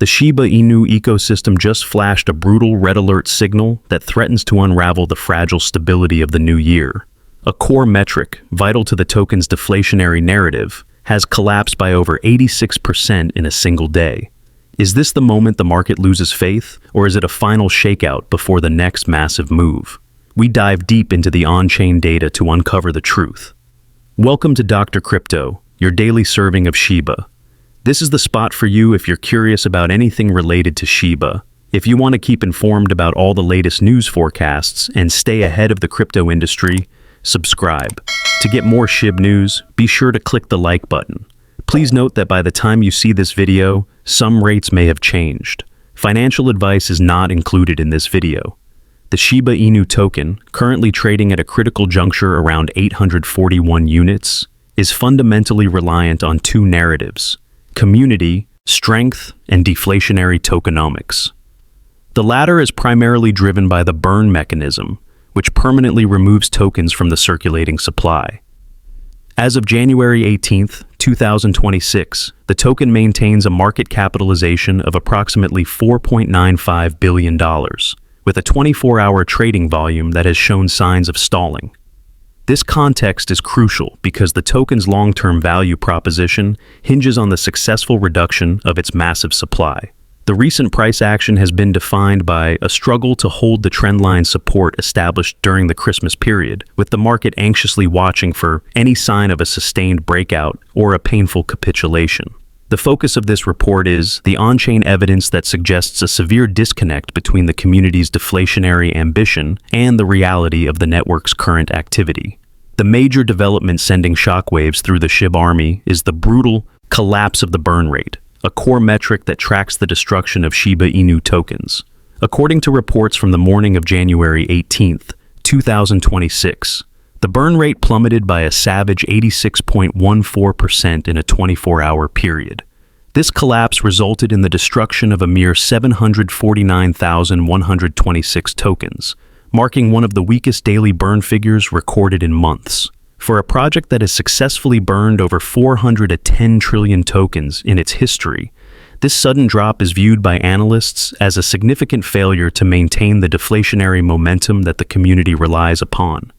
The Shiba Inu ecosystem just flashed a brutal red alert signal that threatens to unravel the fragile stability of the new year. A core metric, vital to the token's deflationary narrative, has collapsed by over 86% in a single day. Is this the moment the market loses faith, or is it a final shakeout before the next massive move? We dive deep into the on-chain data to uncover the truth. Welcome to Dr. Crypto, your daily serving of Shiba. This is the spot for you if you're curious about anything related to Shiba. If you want to keep informed about all the latest news forecasts and stay ahead of the crypto industry, subscribe. To get more Shib news, be sure to click the like button. Please note that by the time you see this video, some rates may have changed. Financial advice is not included in this video. The Shiba Inu token, currently trading at a critical juncture around 841 units, is fundamentally reliant on two narratives: community, strength, and deflationary tokenomics. The latter is primarily driven by the burn mechanism, which permanently removes tokens from the circulating supply. As of January 18, 2026, the token maintains a market capitalization of approximately $4.95 billion, with a 24-hour trading volume that has shown signs of stalling. This context is crucial because the token's long-term value proposition hinges on the successful reduction of its massive supply. The recent price action has been defined by a struggle to hold the trendline support established during the Christmas period, with the market anxiously watching for any sign of a sustained breakout or a painful capitulation. The focus of this report is the on-chain evidence that suggests a severe disconnect between the community's deflationary ambition and the reality of the network's current activity. The major development sending shockwaves through the Shib army is the brutal collapse of the burn rate, a core metric that tracks the destruction of Shiba Inu tokens. According to reports from the morning of January 18, 2026, the burn rate plummeted by a savage 86.14% in a 24-hour period. This collapse resulted in the destruction of a mere 749,126 tokens, marking one of the weakest daily burn figures recorded in months. For a project that has successfully burned over 410 trillion tokens in its history, this sudden drop is viewed by analysts as a significant failure to maintain the deflationary momentum that the community relies upon.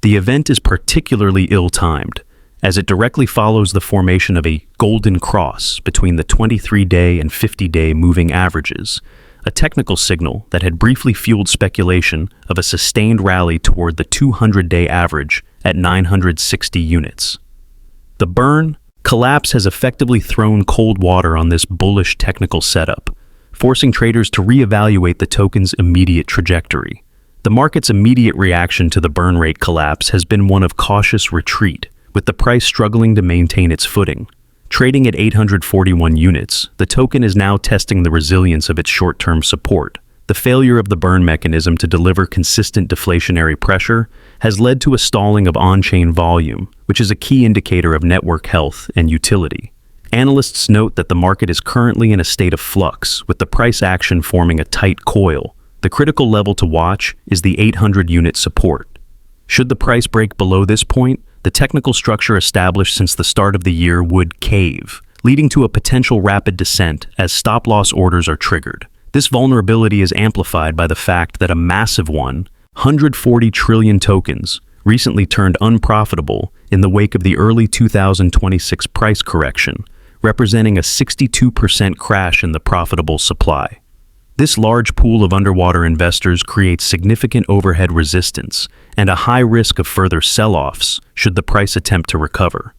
The event is particularly ill-timed, as it directly follows the formation of a golden cross between the 23-day and 50-day moving averages, a technical signal that had briefly fueled speculation of a sustained rally toward the 200-day average at 960 units. The burn collapse has effectively thrown cold water on this bullish technical setup, forcing traders to reevaluate the token's immediate trajectory. The market's immediate reaction to the burn rate collapse has been one of cautious retreat, with the price struggling to maintain its footing. Trading at 841 units, the token is now testing the resilience of its short-term support. The failure of the burn mechanism to deliver consistent deflationary pressure has led to a stalling of on-chain volume, which is a key indicator of network health and utility. Analysts note that the market is currently in a state of flux, with the price action forming a tight coil. The critical level to watch is the 800-unit support. Should the price break below this point, the technical structure established since the start of the year would cave, leading to a potential rapid descent as stop-loss orders are triggered. This vulnerability is amplified by the fact that a massive 140 trillion tokens recently turned unprofitable in the wake of the early 2026 price correction, representing a 62% crash in the profitable supply. This large pool of underwater investors creates significant overhead resistance and a high risk of further sell-offs should the price attempt to recover.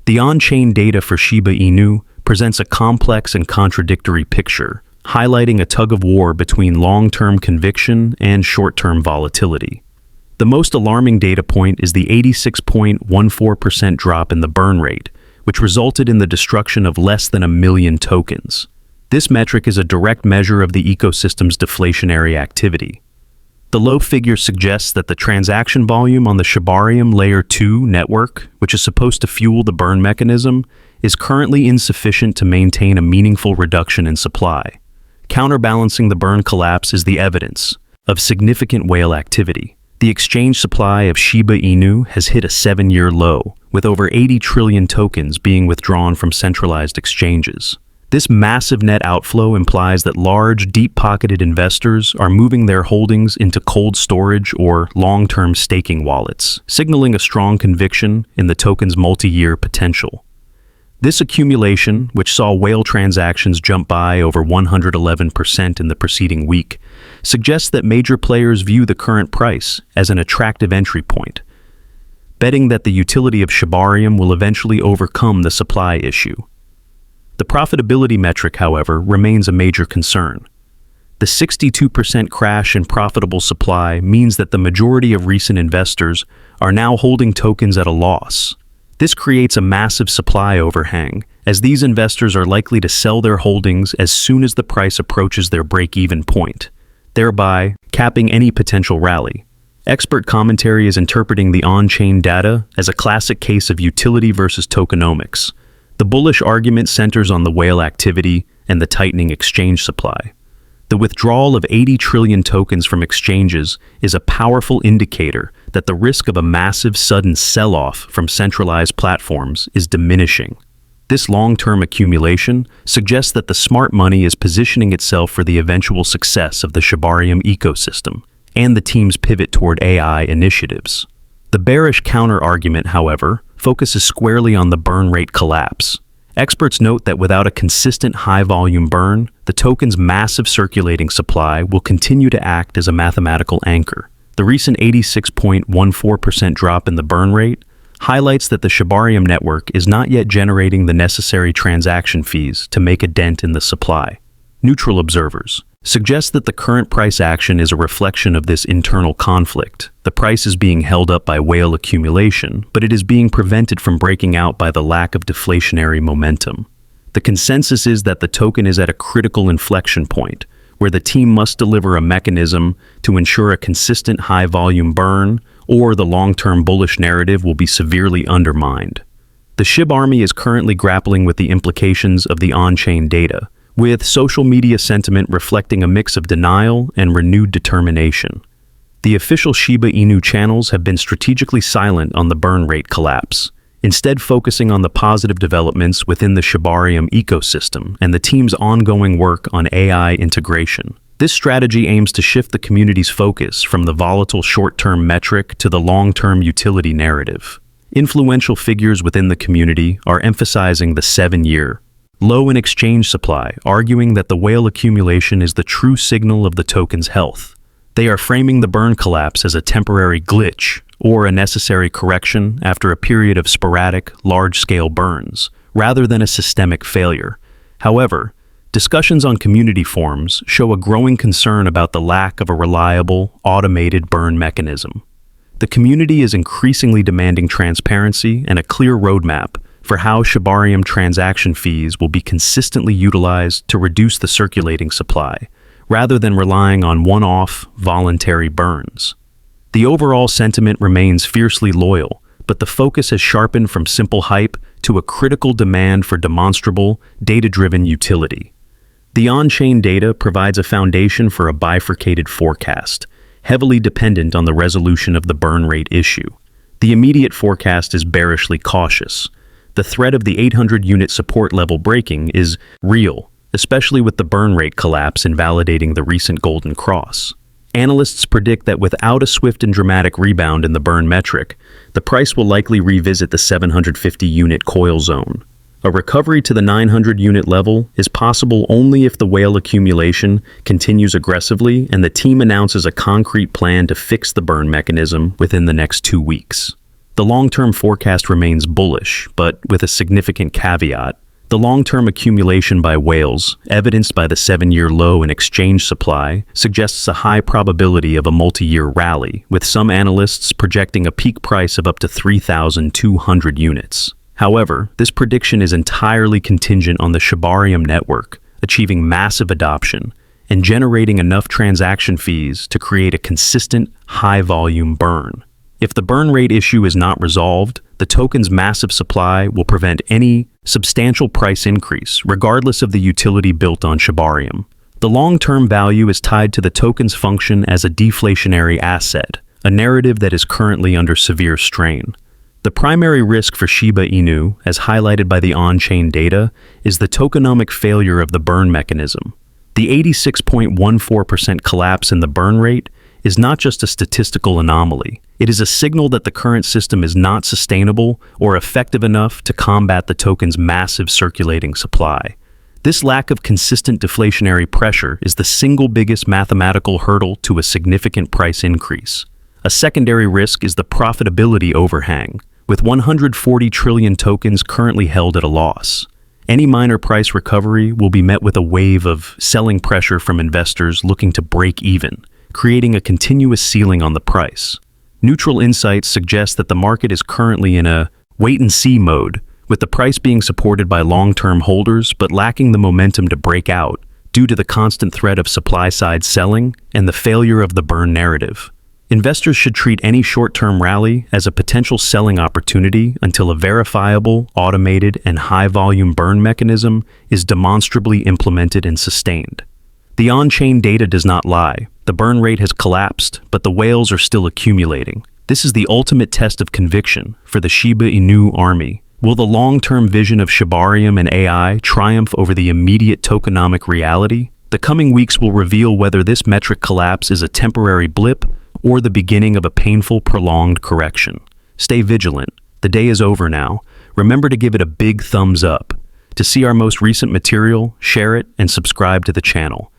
The on-chain data for Shiba Inu presents a complex and contradictory picture, highlighting a tug-of-war between long-term conviction and short-term volatility. The most alarming data point is the 86.14% drop in the burn rate, which resulted in the destruction of less than 1 million tokens. This metric is a direct measure of the ecosystem's deflationary activity. The low figure suggests that the transaction volume on the Shibarium Layer 2 network, which is supposed to fuel the burn mechanism, is currently insufficient to maintain a meaningful reduction in supply. Counterbalancing the burn collapse is the evidence of significant whale activity. The exchange supply of Shiba Inu has hit a 7-year low, with over 80 trillion tokens being withdrawn from centralized exchanges. This massive net outflow implies that large, deep-pocketed investors are moving their holdings into cold storage or long-term staking wallets, signaling a strong conviction in the token's multi-year potential. This accumulation, which saw whale transactions jump by over 111% in the preceding week, suggests that major players view the current price as an attractive entry point, betting that the utility of Shibarium will eventually overcome the supply issue. The profitability metric, however, remains a major concern. The 62% crash in profitable supply means that the majority of recent investors are now holding tokens at a loss. This creates a massive supply overhang, as these investors are likely to sell their holdings as soon as the price approaches their break-even point, thereby capping any potential rally. Expert commentary is interpreting the on-chain data as a classic case of utility versus tokenomics. The bullish argument centers on the whale activity and the tightening exchange supply. The withdrawal of 80 trillion tokens from exchanges is a powerful indicator that the risk of a massive sudden sell-off from centralized platforms is diminishing. This long-term accumulation suggests that the smart money is positioning itself for the eventual success of the Shibarium ecosystem and the team's pivot toward AI initiatives. The bearish counter-argument, however, focuses squarely on the burn rate collapse. Experts note that without a consistent high-volume burn, the token's massive circulating supply will continue to act as a mathematical anchor. The recent 86.14% drop in the burn rate highlights that the Shibarium network is not yet generating the necessary transaction fees to make a dent in the supply. Neutral observers suggest that the current price action is a reflection of this internal conflict. The price is being held up by whale accumulation, but it is being prevented from breaking out by the lack of deflationary momentum. The consensus is that the token is at a critical inflection point, where the team must deliver a mechanism to ensure a consistent high-volume burn, or the long-term bullish narrative will be severely undermined. The Shib army is currently grappling with the implications of the on-chain data, with social media sentiment reflecting a mix of denial and renewed determination. The official Shiba Inu channels have been strategically silent on the burn rate collapse, instead focusing on the positive developments within the Shibarium ecosystem and the team's ongoing work on AI integration. This strategy aims to shift the community's focus from the volatile short-term metric to the long-term utility narrative. Influential figures within the community are emphasizing the 7-year low in exchange supply, arguing that the whale accumulation is the true signal of the token's health. They are framing the burn collapse as a temporary glitch or a necessary correction after a period of sporadic, large-scale burns, rather than a systemic failure. However, discussions on community forums show a growing concern about the lack of a reliable, automated burn mechanism. The community is increasingly demanding transparency and a clear roadmap for how Shibarium transaction fees will be consistently utilized to reduce the circulating supply, rather than relying on one-off, voluntary burns. The overall sentiment remains fiercely loyal, but the focus has sharpened from simple hype to a critical demand for demonstrable, data-driven utility. The on-chain data provides a foundation for a bifurcated forecast, heavily dependent on the resolution of the burn rate issue. The immediate forecast is bearishly cautious. The threat of the 800-unit support level breaking is real, especially with the burn rate collapse invalidating the recent golden cross. Analysts predict that without a swift and dramatic rebound in the burn metric, the price will likely revisit the 750-unit coil zone. A recovery to the 900-unit level is possible only if the whale accumulation continues aggressively and the team announces a concrete plan to fix the burn mechanism within the next 2 weeks. The long-term forecast remains bullish, but with a significant caveat. The long-term accumulation by whales, evidenced by the 7-year low in exchange supply, suggests a high probability of a multi-year rally, with some analysts projecting a peak price of up to 3,200 units. However, this prediction is entirely contingent on the Shibarium network achieving massive adoption and generating enough transaction fees to create a consistent, high-volume burn. If the burn rate issue is not resolved, the token's massive supply will prevent any substantial price increase, regardless of the utility built on Shibarium. The long-term value is tied to the token's function as a deflationary asset, a narrative that is currently under severe strain. The primary risk for Shiba Inu, as highlighted by the on-chain data, is the tokenomic failure of the burn mechanism. The 86.14% collapse in the burn rate is not just a statistical anomaly. It is a signal that the current system is not sustainable or effective enough to combat the token's massive circulating supply. This lack of consistent deflationary pressure is the single biggest mathematical hurdle to a significant price increase. A secondary risk is the profitability overhang, with 140 trillion tokens currently held at a loss. Any minor price recovery will be met with a wave of selling pressure from investors looking to break even, creating a continuous ceiling on the price. Neutral insights suggest that the market is currently in a wait-and-see mode, with the price being supported by long-term holders but lacking the momentum to break out due to the constant threat of supply-side selling and the failure of the burn narrative. Investors should treat any short-term rally as a potential selling opportunity until a verifiable, automated, and high-volume burn mechanism is demonstrably implemented and sustained. The on-chain data does not lie. The burn rate has collapsed, but the whales are still accumulating. This is the ultimate test of conviction for the Shiba Inu army. Will the long-term vision of Shibarium and AI triumph over the immediate tokenomic reality? The coming weeks will reveal whether this metric collapse is a temporary blip or the beginning of a painful, prolonged correction. Stay vigilant. The day is over now. Remember to give it a big thumbs up. To see our most recent material, share it and subscribe to the channel.